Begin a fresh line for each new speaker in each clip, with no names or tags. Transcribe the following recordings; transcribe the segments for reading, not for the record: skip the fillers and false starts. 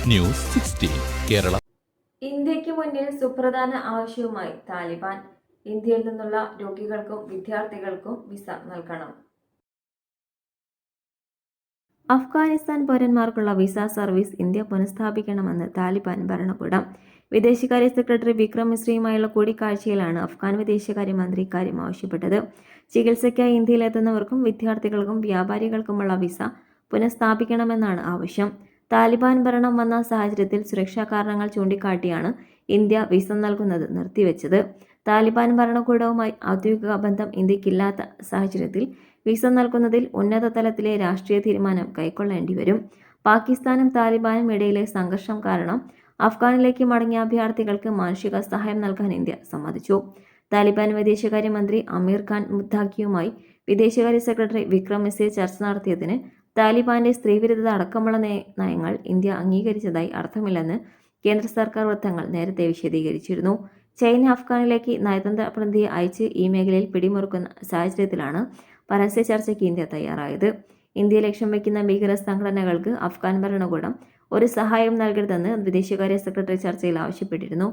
News 16 Kerala.
ഇന്ത്യക്ക് മുന്നിൽ സുപ്രധാന ആവശ്യവുമായി താലിബാൻ. ഇന്ത്യയിൽ നിന്നുള്ള രോഗികൾക്കും വിദ്യാർത്ഥികൾക്കും വിസ നൽകണം. അഫ്ഗാനിസ്ഥാൻ പൗരന്മാർക്കുള്ള വിസ സർവീസ് ഇന്ത്യ പുനഃസ്ഥാപിക്കണമെന്ന് താലിബാൻ ഭരണകൂടം. വിദേശകാര്യ സെക്രട്ടറി വിക്രം മിശ്രയുമായുള്ള കൂടിക്കാഴ്ചയിലാണ് അഫ്ഗാൻ വിദേശകാര്യമന്ത്രി ഇക്കാര്യം ആവശ്യപ്പെട്ടത്. ചികിത്സയ്ക്കായി ഇന്ത്യയിലെത്തുന്നവർക്കും വിദ്യാർത്ഥികൾക്കും വ്യാപാരികൾക്കുമുള്ള വിസ പുനഃസ്ഥാപിക്കണമെന്നാണ് ആവശ്യം. താലിബാൻ ഭരണം വന്ന സാഹചര്യത്തിൽ സുരക്ഷാ കാരണങ്ങൾ ചൂണ്ടിക്കാട്ടിയാണ് ഇന്ത്യ വിസ നൽകുന്നത് നിർത്തിവെച്ചത്. താലിബാൻ ഭരണകൂടവുമായി ഔദ്യോഗിക ബന്ധം ഇന്ത്യക്കില്ലാത്ത സാഹചര്യത്തിൽ വിസ നൽകുന്നതിൽ ഉന്നത തലത്തിലെ രാഷ്ട്രീയ തീരുമാനം കൈക്കൊള്ളേണ്ടി വരും. പാകിസ്ഥാനും താലിബാനും ഇടയിലെ സംഘർഷം കാരണം അഫ്ഗാനിലേക്ക് മടങ്ങിയ അഭയാർത്ഥികൾക്ക് മാനുഷിക സഹായം നൽകാൻ ഇന്ത്യ സമ്മതിച്ചു. താലിബാൻ വിദേശകാര്യമന്ത്രി അമീർ ഖാൻ മുത്താഖിയുമായി വിദേശകാര്യ സെക്രട്ടറി വിക്രം മിശ്ര ചർച്ച നടത്തിയതിന് താലിബാന്റെ സ്ത്രീവിരുദ്ധത അടക്കമുള്ള നയങ്ങൾ ഇന്ത്യ അംഗീകരിച്ചതായി അർത്ഥമില്ലെന്ന് കേന്ദ്ര സർക്കാർ വൃത്തങ്ങൾ നേരത്തെ വിശദീകരിച്ചിരുന്നു. ചൈന അഫ്ഗാനിലേക്ക് നയതന്ത്ര പ്രതിനിധിയെ അയച്ച് ഈ മേഖലയിൽ പിടിമുറുക്കുന്ന സാഹചര്യത്തിലാണ് പരസ്യ ചർച്ചയ്ക്ക് ഇന്ത്യ തയ്യാറായത്. ഇന്ത്യയെ ലക്ഷ്യം വയ്ക്കുന്ന ഭീകര സംഘടനകൾക്ക് അഫ്ഗാൻ ഭരണകൂടം ഒരു സഹായം നൽകരുതെന്ന് വിദേശകാര്യ സെക്രട്ടറി ചർച്ചയിൽ ആവശ്യപ്പെട്ടിരുന്നു.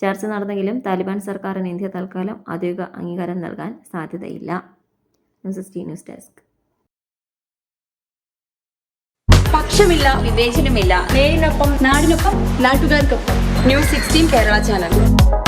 ചർച്ച നടന്നെങ്കിലും താലിബാൻ സർക്കാരിന് ഇന്ത്യ തൽക്കാലം ഔദ്യോഗിക അംഗീകാരം നൽകാൻ സാധ്യതയില്ല. News desk.
പക്ഷമില്ല, വിവേചനമില്ല. നേരിനൊപ്പം, നാടിനൊപ്പം, നാട്ടുകാർക്കൊപ്പം. News 16 Kerala channel.